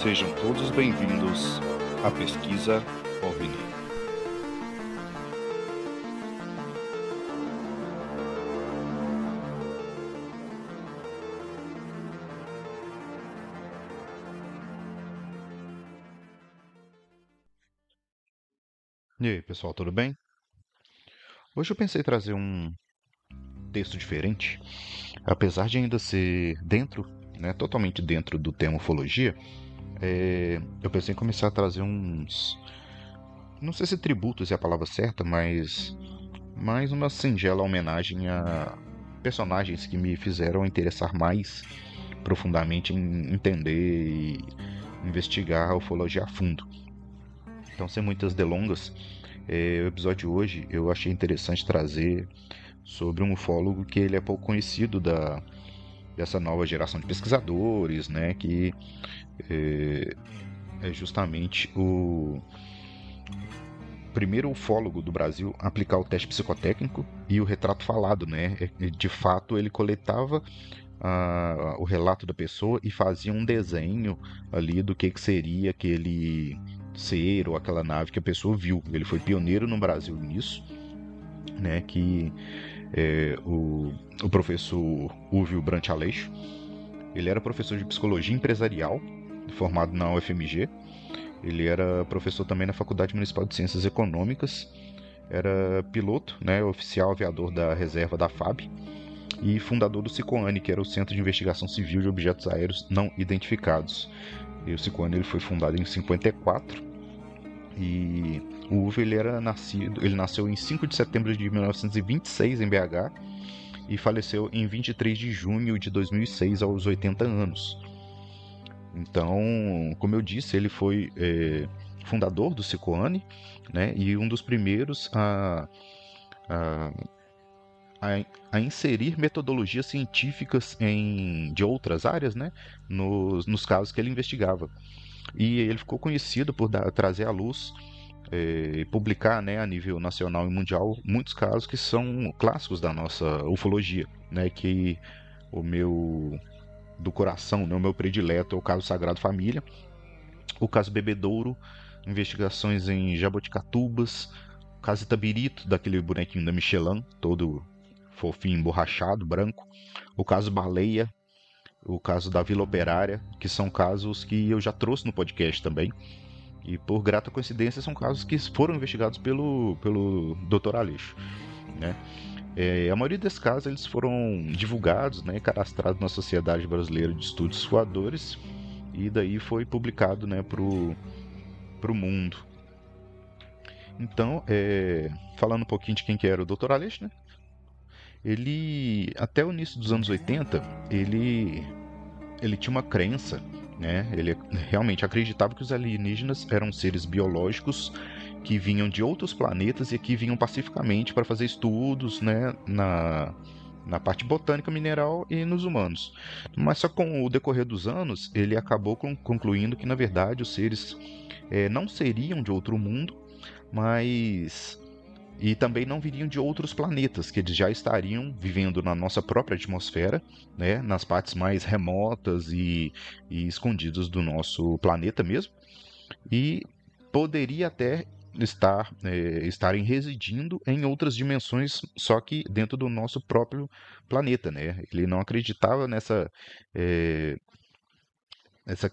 Sejam todos bem-vindos à Pesquisa OVNI. E aí, pessoal, tudo bem? Hoje eu pensei em trazer um texto diferente, apesar de ainda ser dentro, totalmente dentro do tema ufologia. Eu pensei em começar a trazer uns, não sei se tributos é a palavra certa, mas mais uma singela homenagem a personagens que me fizeram interessar mais profundamente em entender e investigar a ufologia a fundo. Então, sem muitas delongas, o episódio de hoje eu achei interessante trazer sobre um ufólogo que ele é pouco conhecido dessa nova geração de pesquisadores, né, que é justamente o primeiro ufólogo do Brasil a aplicar o teste psicotécnico e o retrato falado, né? De fato, ele coletava o relato da pessoa e fazia um desenho ali do que seria aquele ser ou aquela nave que a pessoa viu. Ele foi pioneiro no Brasil nisso, né? Que o professor Úvio Brant Aleixo, ele era professor de psicologia empresarial, formado na UFMG. Ele era professor também na Faculdade Municipal de Ciências Econômicas, era piloto, né, oficial aviador da reserva da FAB e fundador do CICOANI, que era o Centro de Investigação Civil de Objetos Aéreos Não Identificados. E o CICOANI ele foi fundado em 54 e o Uwe ele nasceu em 5 de setembro de 1926 em BH e faleceu em 23 de junho de 2006 aos 80 anos. Então, como eu disse, ele foi fundador do CICOANI, né, e um dos primeiros a inserir metodologias científicas de outras áreas, né, nos casos que ele investigava. E ele ficou conhecido por trazer à luz e publicar, né, a nível nacional e mundial muitos casos que são clássicos da nossa ufologia, né, que o meu do coração, né, o meu predileto é o caso Sagrado Família, o caso Bebedouro, investigações em Jaboticatubas, o caso Itabirito, daquele bonequinho da Michelin, todo fofinho, emborrachado, branco, o caso Baleia, o caso da Vila Operária, que são casos que eu já trouxe no podcast também, e por grata coincidência são casos que foram investigados pelo Dr. Aleixo, né? A maioria desses casos eles foram divulgados, né, cadastrados na Sociedade Brasileira de Estudos Voadores e daí foi publicado, né, pro mundo. Então, falando um pouquinho de quem que era o Dr. Aleixo, né? Ele, até o início dos anos 80, ele tinha uma crença, né? Ele realmente acreditava que os alienígenas eram seres biológicos que vinham de outros planetas e que vinham pacificamente para fazer estudos, né, na parte botânica mineral e nos humanos. Mas só com o decorrer dos anos, ele acabou concluindo que, na verdade, os seres não seriam de outro mundo, mas e também não viriam de outros planetas, que eles já estariam vivendo na nossa própria atmosfera, né, nas partes mais remotas e escondidas do nosso planeta mesmo, e poderia até estarem residindo em outras dimensões, só que dentro do nosso próprio planeta, né? Ele não acreditava nessa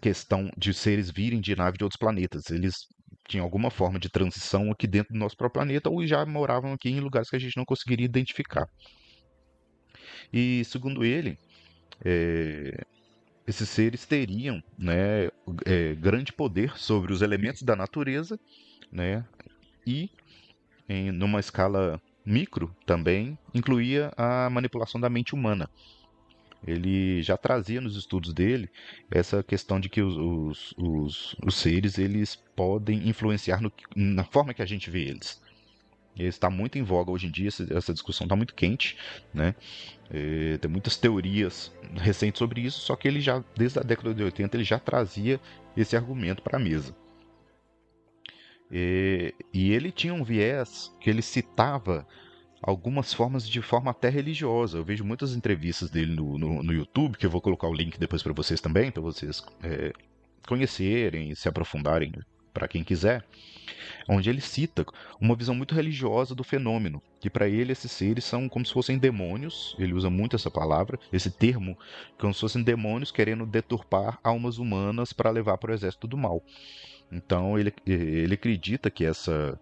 questão de seres virem de nave de outros planetas. Eles tinham alguma forma de transição aqui dentro do nosso próprio planeta ou já moravam aqui em lugares que a gente não conseguiria identificar. E segundo ele, esses seres teriam, né, grande poder sobre os elementos da natureza, né, e numa escala micro também incluía a manipulação da mente humana. Ele já trazia nos estudos dele essa questão de que os seres eles podem influenciar na forma que a gente vê eles. Está muito em voga hoje em dia, essa discussão está muito quente, né? Tem muitas teorias recentes sobre isso, só que ele já, desde a década de 80, ele já trazia esse argumento para a mesa. E ele tinha um viés que ele citava algumas formas de forma até religiosa. Eu vejo muitas entrevistas dele no YouTube, que eu vou colocar o link depois para vocês também, para vocês conhecerem e se aprofundarem para quem quiser, onde ele cita uma visão muito religiosa do fenômeno, que para ele esses seres são como se fossem demônios, ele usa muito essa palavra, esse termo, como se fossem demônios querendo deturpar almas humanas para levar para o exército do mal. Então ele acredita que essas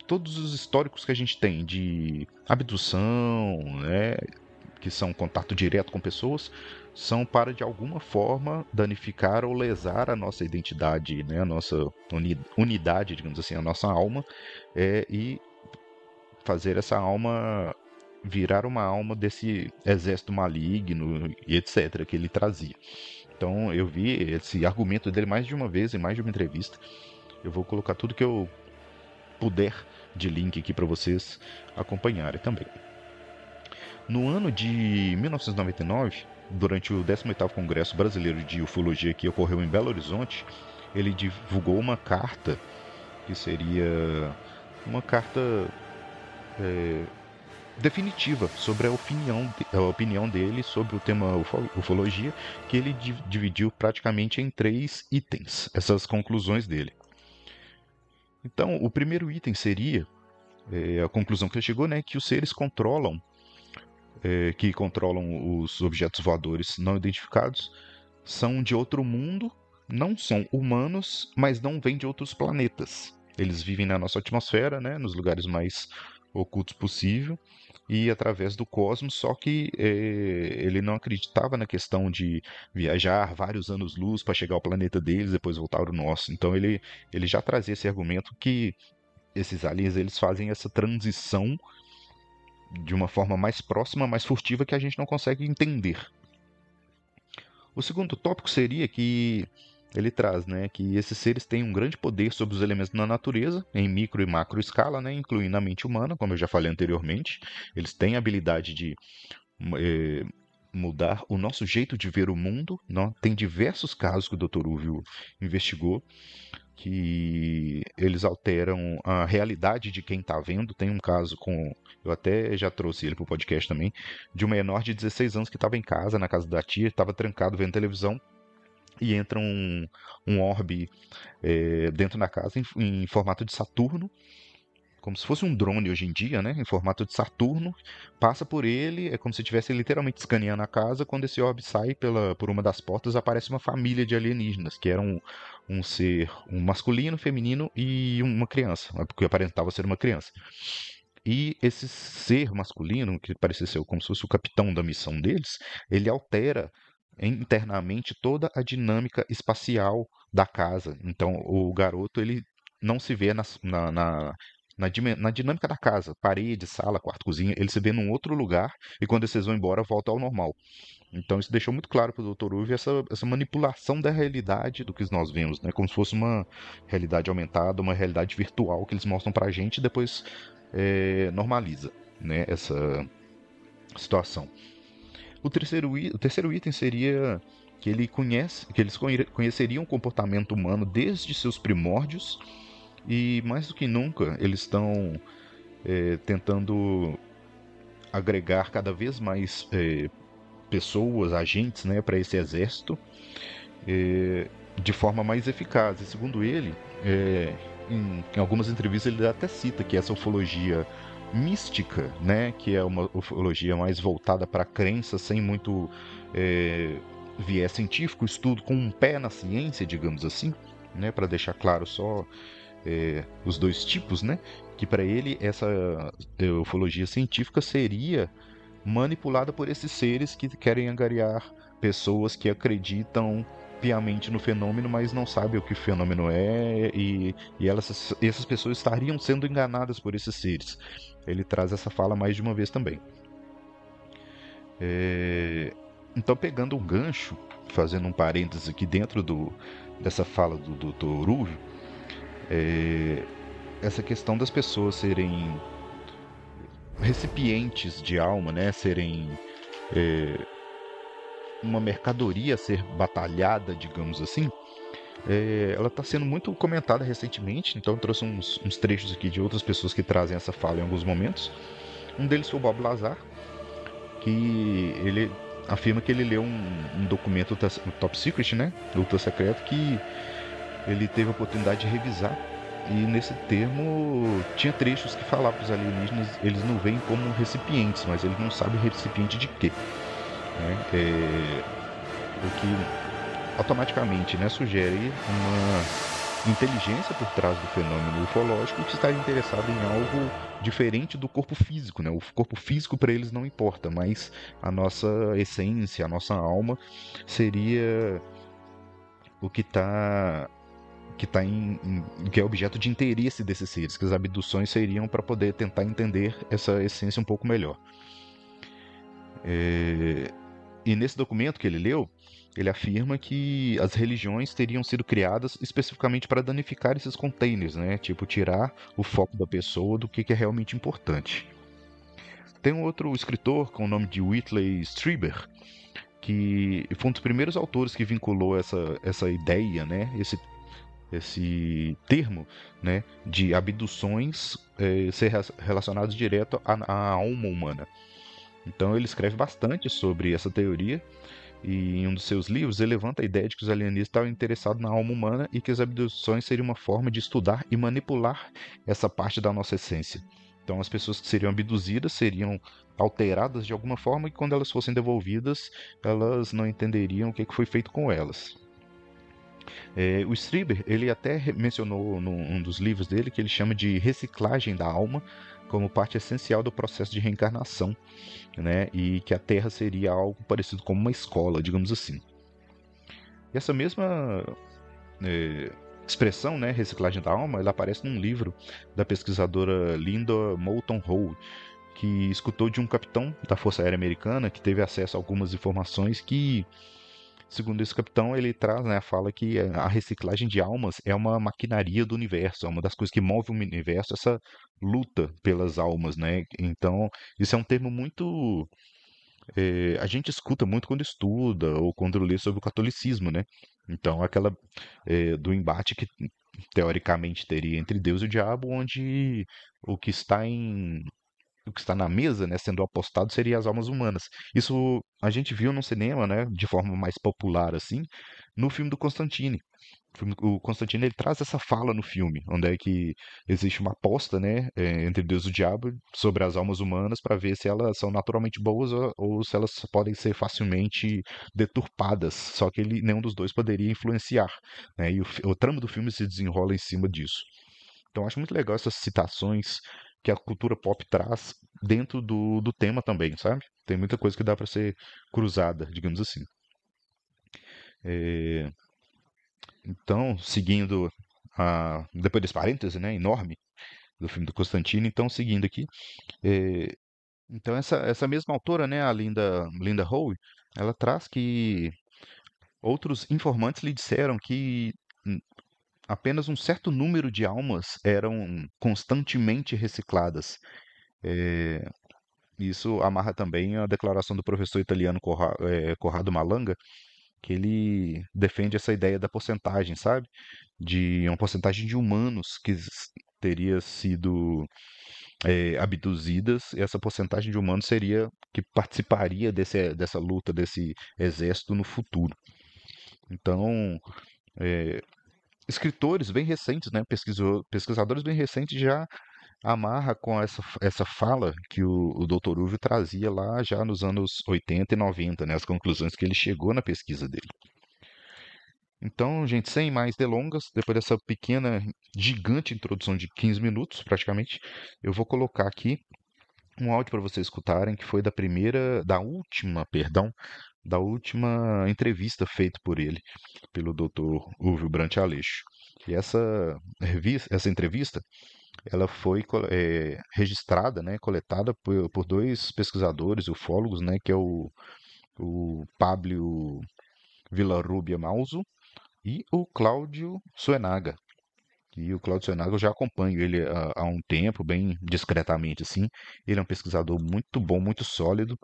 todos os históricos que a gente tem de abdução, né, que são contato direto com pessoas, são para de alguma forma danificar ou lesar a nossa identidade, né, a nossa unidade, digamos assim, a nossa alma, e fazer essa alma virar uma alma desse exército maligno e etc. que ele trazia. Então eu vi esse argumento dele mais de uma vez em mais de uma entrevista. Eu vou colocar tudo que eu puder de link aqui para vocês acompanharem também. No ano de 1999, durante o 18º Congresso Brasileiro de Ufologia que ocorreu em Belo Horizonte, ele divulgou uma carta que seria uma carta definitiva sobre a opinião dele sobre o tema ufologia, que ele dividiu praticamente em 3 itens, essas conclusões dele. Então, o primeiro item seria a conclusão que ele chegou, né, que os seres que controlam os objetos voadores não identificados são de outro mundo, não são humanos, mas não vêm de outros planetas. Eles vivem na nossa atmosfera, né, nos lugares mais ocultos possível e através do cosmos, só que ele não acreditava na questão de viajar vários anos-luz para chegar ao planeta deles e depois voltar ao nosso. Então ele já trazia esse argumento que esses aliens eles fazem essa transição de uma forma mais próxima, mais furtiva, que a gente não consegue entender. O segundo tópico seria que ele traz, né, que esses seres têm um grande poder sobre os elementos da natureza, em micro e macro escala, né, incluindo a mente humana, como eu já falei anteriormente. Eles têm a habilidade de mudar o nosso jeito de ver o mundo. Não? Tem diversos casos que o Dr. Uvio investigou, que eles alteram a realidade de quem está vendo. Tem um caso eu até já trouxe ele para o podcast também, de um menor de 16 anos que estava em casa, na casa da tia, estava trancado vendo televisão, e entra um orbe dentro da casa em formato de Saturno, como se fosse um drone hoje em dia, né, em formato de Saturno, passa por ele, é como se estivesse literalmente escaneando a casa. Quando esse orbe sai por uma das portas, aparece uma família de alienígenas, que eram um ser, um masculino, feminino e uma criança, porque aparentava ser uma criança. E esse ser masculino, que parecia ser como se fosse o capitão da missão deles, ele altera internamente toda a dinâmica espacial da casa. Então o garoto ele não se vê na dinâmica da casa, parede, sala, quarto, cozinha, ele se vê num outro lugar e quando vocês vão embora volta ao normal. Então isso deixou muito claro para o Dr. Uvio essa manipulação da realidade do que nós vemos, né? Como se fosse uma realidade aumentada, uma realidade virtual que eles mostram para a gente e depois normaliza, né, essa situação. O terceiro item seria que eles conheceriam o comportamento humano desde seus primórdios e, mais do que nunca, eles estão tentando agregar cada vez mais pessoas, agentes, né, para esse exército de forma mais eficaz. E, segundo ele, em algumas entrevistas ele até cita que essa ufologia mística, né, que é uma ufologia mais voltada para a crença, sem muito viés científico, estudo com um pé na ciência, digamos assim, né, para deixar claro só os dois tipos, né, que para ele essa ufologia científica seria manipulada por esses seres que querem angariar pessoas que acreditam piamente no fenômeno, mas não sabem o que o fenômeno é, e essas pessoas estariam sendo enganadas por esses seres. Ele traz essa fala mais de uma vez também. Então, pegando um gancho, fazendo um parênteses aqui dentro dessa fala do Dr. Uvio, essa questão das pessoas serem recipientes de alma, né, serem uma mercadoria a ser batalhada, digamos assim, ela está sendo muito comentada recentemente. Então eu trouxe uns trechos aqui de outras pessoas que trazem essa fala em alguns momentos. Um deles foi o Bob Lazar, que ele afirma que ele leu um documento top secret, né, ultra secreto, que ele teve a oportunidade de revisar. E nesse termo tinha trechos que falavam para os alienígenas, eles não veem como recipientes, mas eles não sabem recipiente de quê, né? O que automaticamente, né, sugere uma inteligência por trás do fenômeno ufológico que está interessado em algo diferente do corpo físico, né? O corpo físico para eles não importa, mas a nossa essência, a nossa alma seria o que é objeto de interesse desses seres, que as abduções seriam para poder tentar entender essa essência um pouco melhor. E nesse documento que ele leu, ele afirma que as religiões teriam sido criadas especificamente para danificar esses containers, né? Tipo, tirar o foco da pessoa do que é realmente importante. Tem um outro escritor com o nome de Whitley Strieber, que foi um dos primeiros autores que vinculou essa ideia, né? Esse termo, né, de abduções ser relacionados direto à alma humana. Então ele escreve bastante sobre essa teoria e em um dos seus livros ele levanta a ideia de que os alienistas estavam interessados na alma humana e que as abduções seriam uma forma de estudar e manipular essa parte da nossa essência. Então as pessoas que seriam abduzidas seriam alteradas de alguma forma e quando elas fossem devolvidas, elas não entenderiam o que foi feito com elas. O Strieber, ele até mencionou num dos livros dele que ele chama de reciclagem da alma como parte essencial do processo de reencarnação, né? E que a Terra seria algo parecido com uma escola, digamos assim. E essa mesma expressão, né, reciclagem da alma, ela aparece num livro da pesquisadora Linda Moulton Howe, que escutou de um capitão da Força Aérea Americana que teve acesso a algumas informações que, segundo esse capitão, ele traz, né, fala que a reciclagem de almas é uma maquinaria do universo, é uma das coisas que move o universo, essa luta pelas almas, né? Então, isso é um termo muito a gente escuta muito quando estuda ou quando lê sobre o catolicismo, né? Então, aquela do embate que teoricamente teria entre Deus e o diabo, onde o que está em o que está na mesa, né, sendo apostado, seria as almas humanas. Isso a gente viu no cinema, né, de forma mais popular assim, no filme do Constantine. O Constantine ele traz essa fala no filme, onde é que existe uma aposta, né, entre Deus e o diabo sobre as almas humanas para ver se elas são naturalmente boas ou se elas podem ser facilmente deturpadas. Só que nenhum dos dois poderia influenciar, né, e o trama do filme se desenrola em cima disso. Então acho muito legal essas citações que a cultura pop traz dentro do tema também, sabe? Tem muita coisa que dá para ser cruzada, digamos assim. É, Então, seguindo depois desse parêntese, né, enorme do filme do Constantino, então seguindo aqui, é, então essa mesma autora, né, a Linda Howe, ela traz que outros informantes lhe disseram que apenas um certo número de almas eram constantemente recicladas. É, Isso amarra também a declaração do professor italiano Corrado Malanga, que ele defende essa ideia da porcentagem, sabe? De uma porcentagem de humanos que teria sido abduzidas, e essa porcentagem de humanos seria que participaria dessa luta, desse exército no futuro. Então, escritores bem recentes, né, pesquisadores bem recentes já amarra com essa fala que o Dr. Uve trazia lá já nos anos 80 e 90, né, as conclusões que ele chegou na pesquisa dele. Então, gente, sem mais delongas, depois dessa pequena, gigante introdução de 15 minutos, praticamente, eu vou colocar aqui um áudio para vocês escutarem, que foi da última entrevista feita por ele, pelo Dr. Uve Brant Aleixo. E essa entrevista, ela foi registrada, né, coletada por dois pesquisadores, ufólogos, né, que é o Pablo Villarrubia Mauso e o Cláudio Suenaga. E o Cláudio Suenaga eu já acompanho ele há um tempo, bem discretamente assim. Ele é um pesquisador muito bom, muito sólido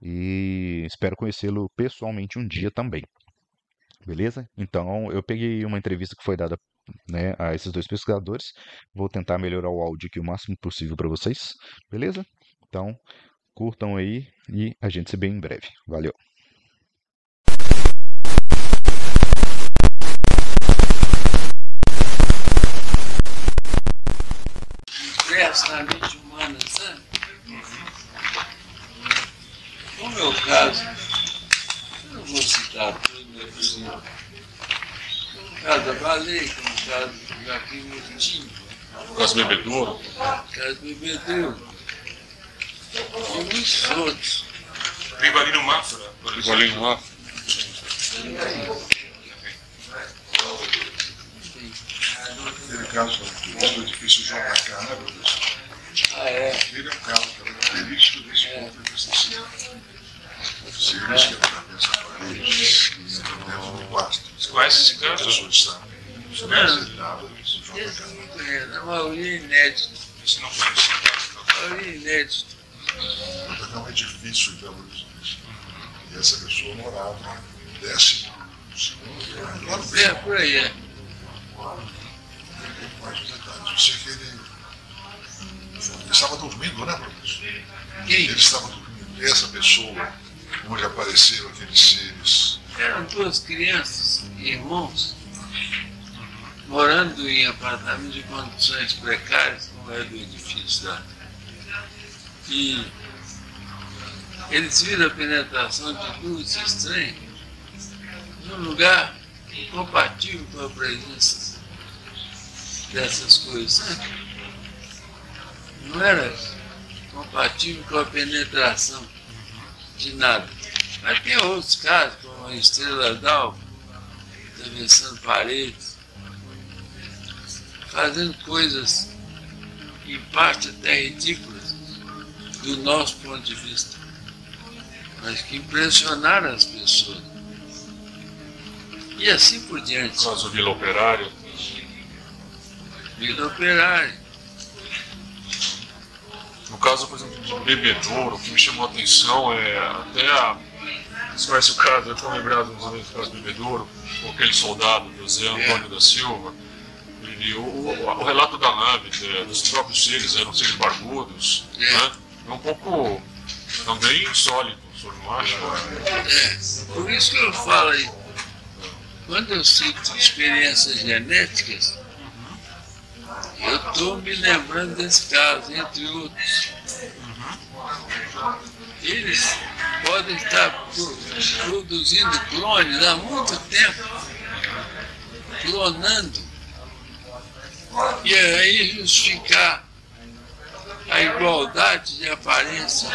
e espero conhecê-lo pessoalmente um dia também. Beleza? Então eu peguei uma entrevista que foi dada, né, a esses dois pesquisadores. Vou tentar melhorar o áudio aqui o máximo possível para vocês. Beleza? Então curtam aí e a gente se vê em breve. Valeu! Na mente humana, sabe? No meu caso, eu não vou citar tudo, não é possível. No caso da baleia, no caso do Joaquim Muritinho. No caso do Bebedouro. No caso do Bebedouro. E muitos outros. Rivalino Mafra, por exemplo. Rivalino Mafra. Aquele caso do edifício JK, né, professor? Ah, é? Ele é um caso característico desse ponto de vista. Oficiais que atravessam a parede e entram dentro do quarto. Você conhece esse caso? Pessoas sabem. Os brasileiros do Esse eu JK. não conheço, a maioria é inédito. Você não conhece? A maioria é inédito. O JK é um edifício em Belo Horizonte. E essa pessoa morava no 12º andar. É, por aí, é. Mais detalhes. Eu sei que ele estava dormindo, né, professor? Quem? Ele estava dormindo. Essa pessoa, onde apareceram aqueles seres. Eram duas crianças, irmãos, morando em apartamentos de condições precárias, como é do edifício lá. E eles viram a penetração de luz estranha num lugar incompatível com a presença dessas coisas, sabe? Não era compatível com a penetração de nada. Mas tem outros casos, como a estrela d'alva, atravessando paredes, fazendo coisas, em parte até ridículas, do nosso ponto de vista, mas que impressionaram as pessoas. E assim por diante. No caso do Vila Operária. Vila Operária. No caso, por exemplo, de Bebedouro, o que me chamou a atenção é até a... Você conhece o caso, eu estou lembrado mais ou menos do caso do Bebedouro, com aquele soldado, José Antônio da Silva. O relato da nave, dos próprios seres, eram seres barbudos, né? É um pouco também insólito, o senhor não acha? É, por isso que eu falo aí, quando eu cito experiências genéticas, eu estou me lembrando desse caso, entre outros. Eles podem estar produzindo clones há muito tempo, clonando, e aí justificar a igualdade de aparência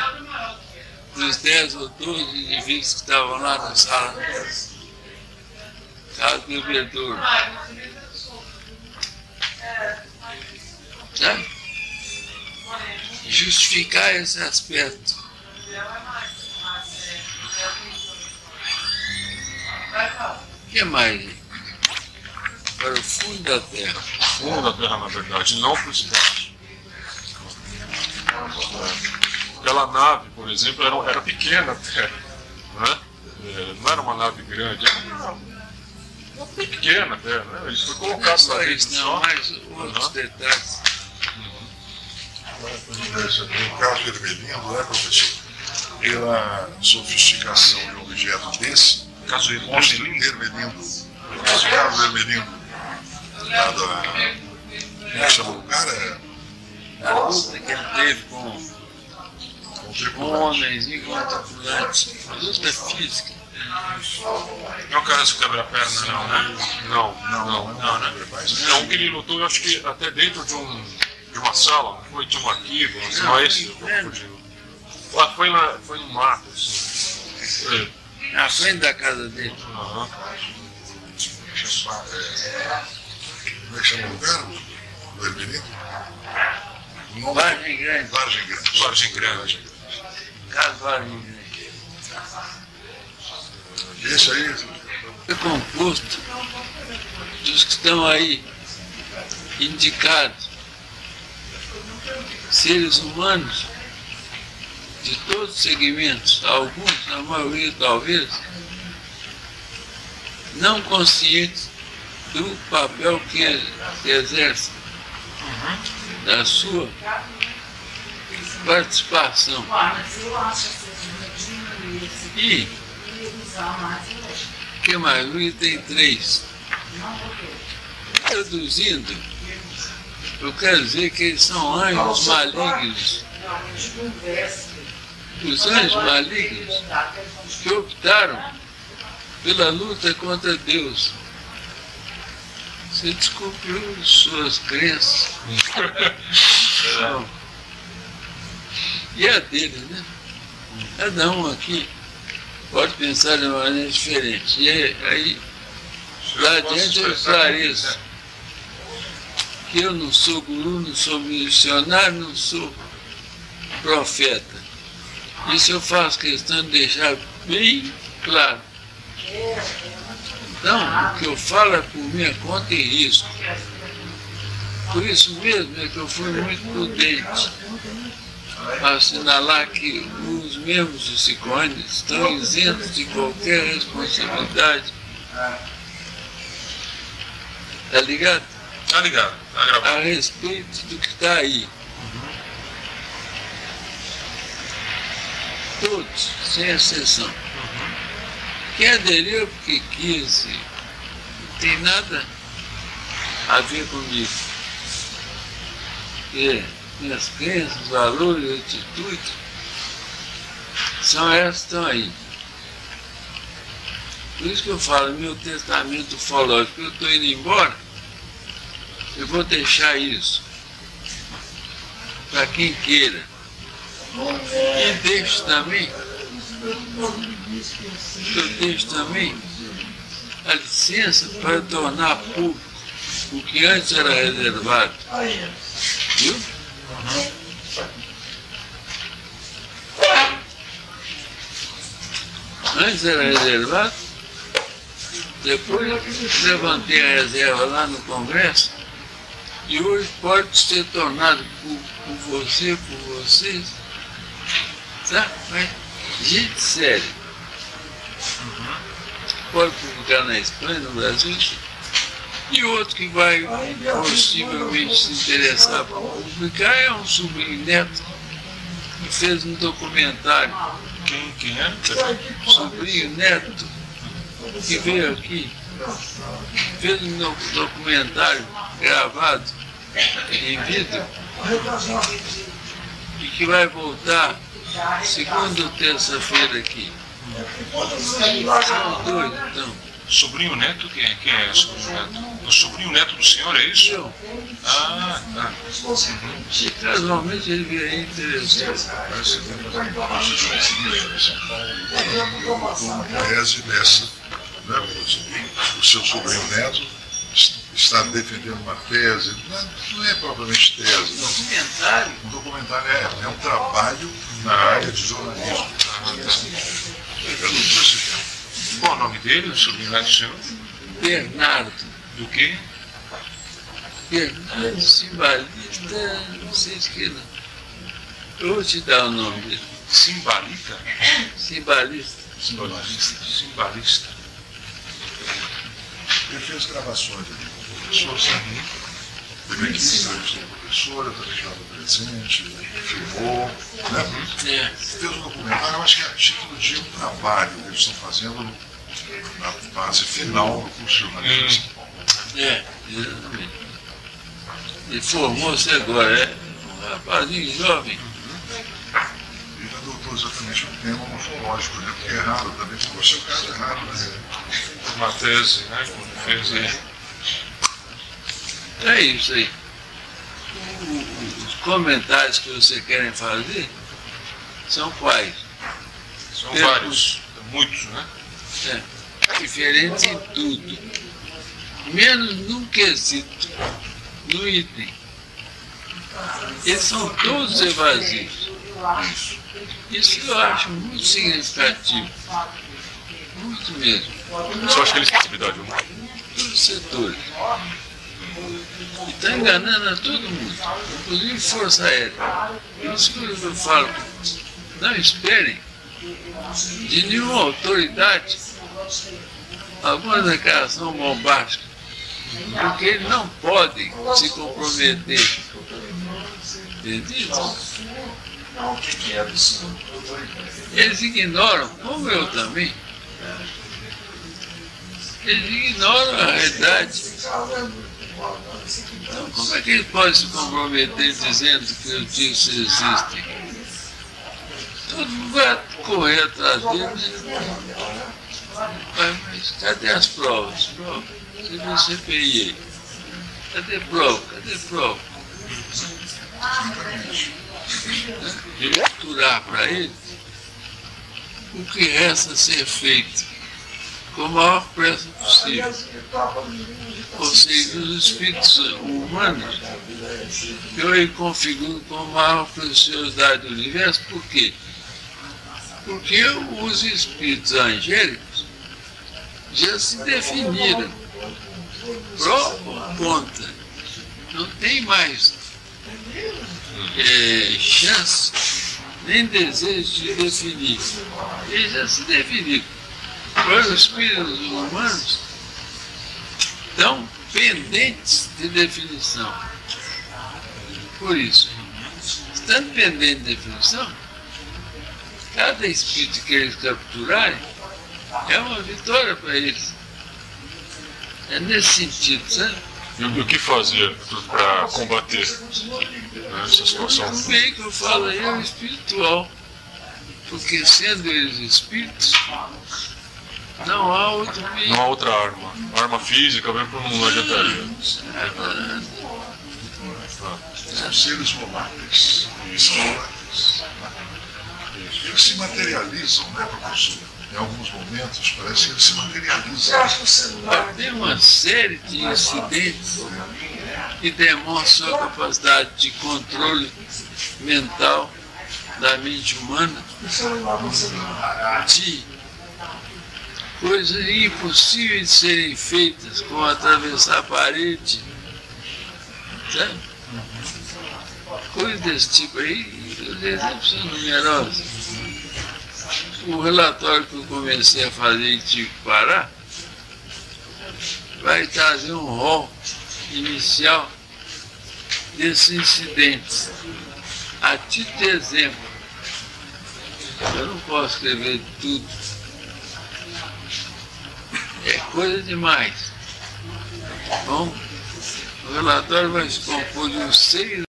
dos 10 ou 12 indivíduos que estavam lá na sala, caso do Bebedouro. Né? Justificar esse aspecto. O que mais? Para o fundo da Terra. Fundo da Terra, na verdade, não para o espaço. Aquela nave, por exemplo, era pequena até, né? Não era uma nave grande, era bem pequena até, né? Ele foi colocado lá dentro não, mas outros detalhes. No caso Ermelindo, né, professor? Pela sofisticação de um objeto desse, Caso de Ermelindo, esse caso Ermelindo, lá da. Como é que chama o cara? A luta que ele teve com homens e com tripulantes, luta física. Não é o caso do quebra-perna, não, né? Não, né? É um que ele lutou, eu acho que até dentro de uma sala, não foi? Tinha um arquivo, não sei mais. Foi no mato, assim. Na frente da casa dele. Aham. Como é que chama o lugar? Do Ermelindo? Vargem Grande. Vargem Grande. Vargem Grande. Caso Vargem Grande. Esse aí, É composto dos que estão aí indicados, seres humanos de todos os segmentos, alguns, a maioria talvez, não conscientes do papel que exercem, da sua participação. E o que mais? O item 3. Traduzindo, eu quero dizer que eles são anjos malignos. Os anjos malignos que optaram pela luta contra Deus. Você descobriu suas crenças. E a dele, né? Cada um aqui pode pensar de uma maneira diferente. E aí, lá adiante eu esclareço que eu não sou guru, não sou missionário, não sou profeta. Isso eu faço questão de deixar bem claro. Então, o que eu falo é por minha conta e risco. Por isso mesmo é que eu fui muito prudente a assinalar que os membros do SICONE estão isentos de qualquer responsabilidade. Tá ligado? Tá ligado, tá gravado. A respeito do que está aí. Todos, sem exceção. Quem aderiu porque quis, não tem nada a ver comigo. Porque minhas crenças, valores, atitudes são essas que estão aí. Por isso que eu falo, meu testamento ufológico, eu estou indo embora, eu vou deixar isso para quem queira. E deixo também a licença para tornar público o que antes era reservado. Viu? Antes era reservado, depois levantei a reserva lá no Congresso e hoje pode ser tornado por você, por vocês, tá? Mas gente séria. Pode publicar na Espanha, no Brasil, e outro que vai possivelmente se interessar para publicar é um sobrinho neto que fez um documentário. Quem é? Sobrinho neto que veio aqui, fez um documentário gravado em vídeo e que vai voltar segunda ou terça-feira aqui. São dois, então. Sobrinho neto? Quem é sobrinho neto? O sobrinho neto do senhor, é isso? Eu. Ah, tá. E casualmente ele veio aí interessante. Com tese dessa, né? O seu sobrinho neto está defendendo uma tese, não é propriamente tese, não. Documentário? Um documentário é um trabalho na área de jornalismo. Qual o nome dele, o sobrinho neto do senhor? Bernardo. Do quê? Bernardo Simbalista, não sei esquerda. Eu vou te dar o nome dele. Simbalita? Simbalista. Simbalista. Ele fez gravações ali com professores, teve aqui, entrevistou a professora, também estava presente, filmou, né? Fez um documentário, eu acho que é título de um trabalho que eles estão fazendo na fase final do curso de jornalismo em São Paulo. Exatamente. Ele formou-se agora, é um rapazinho jovem. Ele adotou exatamente o tema ufológico, né? Porque é raro também, se fosse o caso, é raro, né? Uma tese, né? Como fez aí. É isso aí. Os comentários que você querem fazer são quais? São vários, muitos, né? Diferentes em tudo. Menos num quesito, no item. Eles são todos evasivos. Isso eu acho muito significativo. Muito mesmo. Você acha que eles têm possibilidade humana? Todos os setores. E está enganando a todo mundo, inclusive Força Aérea. Por isso que eu falo, não esperem de nenhuma autoridade alguma declaração bombástica, porque eles não podem se comprometer. Entendido? Eles ignoram, como eu também, eles ignoram a realidade. Então, como é que ele pode se comprometer dizendo que os discos existem? Todo mundo vai correr atrás dele, né? Mas cadê as provas? Você viu o CPI aí? Cadê prova? Cadê prova? E capturar para ele o que resta a ser feito com a maior pressa possível. Ou seja, os espíritos humanos eu aí configuro com a maior preciosidade do universo. Por quê? Porque os espíritos angélicos já se definiram pró ou contra. Não tem mais chance nem desejo de definir. Eles já se definiram. Os espíritos humanos estão pendentes de definição. Por isso, estando pendente de definição, cada espírito que eles capturarem é uma vitória para eles. É nesse sentido, sabe? E o que fazer para combater essa situação? O meio que eu falo aí é o espiritual. Porque sendo eles espíritos, não há outro meio. Não há outra arma. A arma física mesmo não adiantaria. São seres voláteis. Eles se materializam, né, professor? Em alguns momentos, parece que eles se materializam. Tem uma série de incidentes que demonstram a capacidade de controle mental da mente humana, de coisas impossíveis de serem feitas, como atravessar a parede, sabe? Coisas desse tipo aí, os exemplos são numerosos. O relatório que eu comecei a fazer e tive que parar vai trazer um rol inicial desses incidentes. A título de exemplo, eu não posso escrever tudo. É coisa demais. Bom, o relatório vai se compor de uns 6.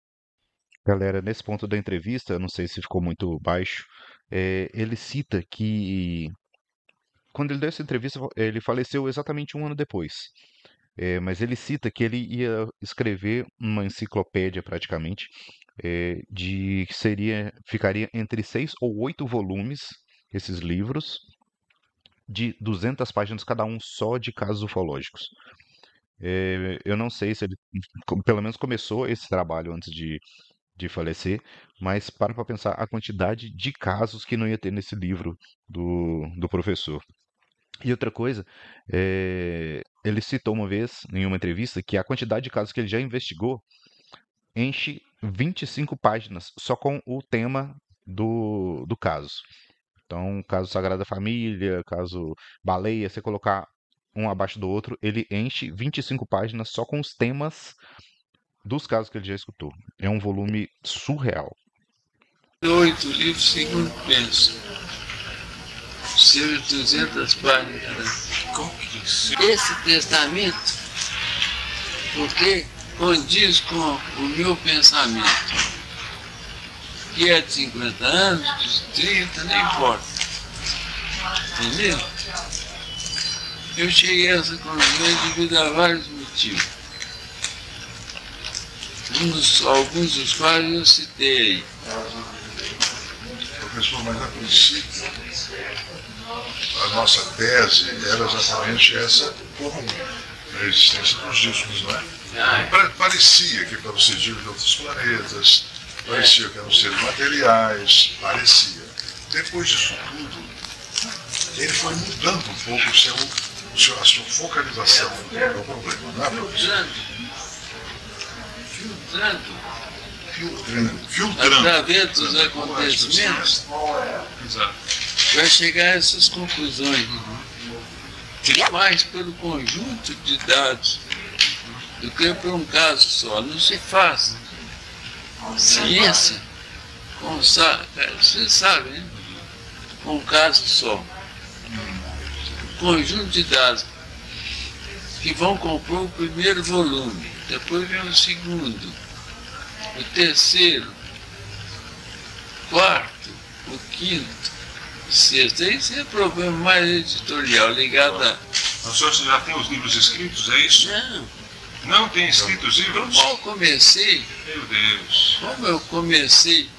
Galera, nesse ponto da entrevista, eu não sei se ficou muito baixo, ele cita que quando ele deu essa entrevista, ele faleceu exatamente um ano depois. Mas ele cita que ele ia escrever uma enciclopédia praticamente, de que ficaria entre 6 ou 8 volumes, esses livros, de 200 páginas cada um só de casos ufológicos. Eu não sei se ele, pelo menos começou esse trabalho antes de falecer, mas para pensar a quantidade de casos que não ia ter nesse livro do professor. E outra coisa, ele citou uma vez, em uma entrevista, que a quantidade de casos que ele já investigou enche 25 páginas só com o tema do caso. Então, caso Sagrada Família, caso Baleia, você colocar um abaixo do outro, ele enche 25 páginas só com os temas dos casos que ele já escutou. É um volume surreal. 8 livros, segundo penso. Cerca de 200 páginas. Esse testamento, porque condiz com o meu pensamento, que é de 50 anos, de 30, não importa. Entendeu? Eu cheguei a essa conclusão devido a vários motivos. Alguns dos quais eu citei aí. Professor, mas a princípio, a nossa tese era exatamente essa, a existência dos discos, não é? Parecia que eram seres de outros planetas, parecia que eram seres materiais, parecia. Depois disso tudo, ele foi mudando um pouco a sua focalização do problema, não é, professor? Filtrando. Através dos acontecimentos, vai chegar a essas conclusões. Mais pelo conjunto de dados do que por um caso só. Não se faz ciência Você sabe, né? Com um caso só. Um conjunto de dados que vão compor o primeiro volume, depois vem o segundo, o terceiro, quarto, o quinto, o sexto. Isso é problema mais editorial, ligado a... O senhor já tem os livros escritos, é isso? Não. Não tem escritos os livros? Como eu comecei, Meu Deus. como eu comecei,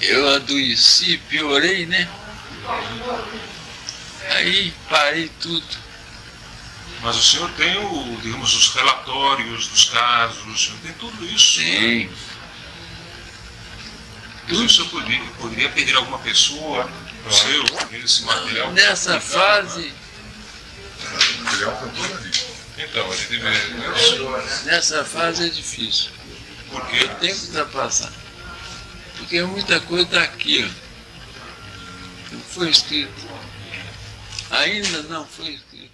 eu adoeci, piorei, né? Aí parei tudo. Mas o senhor tem, digamos, os relatórios dos casos, o senhor tem tudo isso. Tem. O senhor poderia pedir a alguma pessoa, o seu, esse material? Nessa fase, Então, ele deveria... nessa fase é difícil. Por quê? Eu tenho que ultrapassar. Porque muita coisa está aqui, ó. Não foi escrito. Ainda não foi escrito.